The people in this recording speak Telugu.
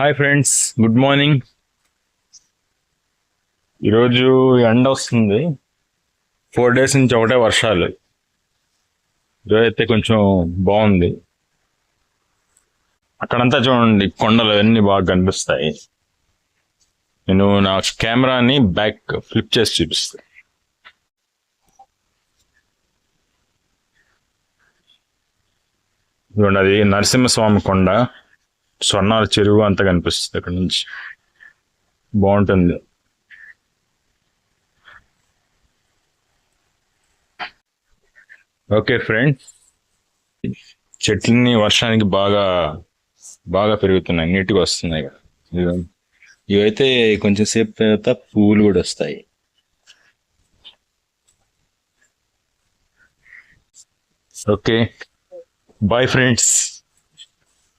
Hi friends, good morning. ఈరోజు ఎండ వస్తుంది. 4 డేస్ నుంచి ఒకటే వర్షాలు. ఈరోజు అయితే కొంచెం బాగుంది. అక్కడంతా చూడండి, కొండలు అన్నీ బాగా కనిపిస్తాయి. నేను నా కెమెరాని బ్యాక్ ఫ్లిప్ చేసి చూపిస్తాను. చూడండి, అది నరసింహస్వామి కొండ, స్వర్ణాల చెరువు అంతా కనిపిస్తుంది అక్కడ నుంచి. బాగుంటుంది. ఓకే ఫ్రెండ్స్, చెట్లన్నీ వర్షానికి బాగా బాగా పెరుగుతున్నాయి, నీట్గా వస్తున్నాయి. ఇదిగో, ఇవైతే కొంచెం సేపు తర్వాత పువ్వులు కూడా వస్తాయి. Okay, bye friends.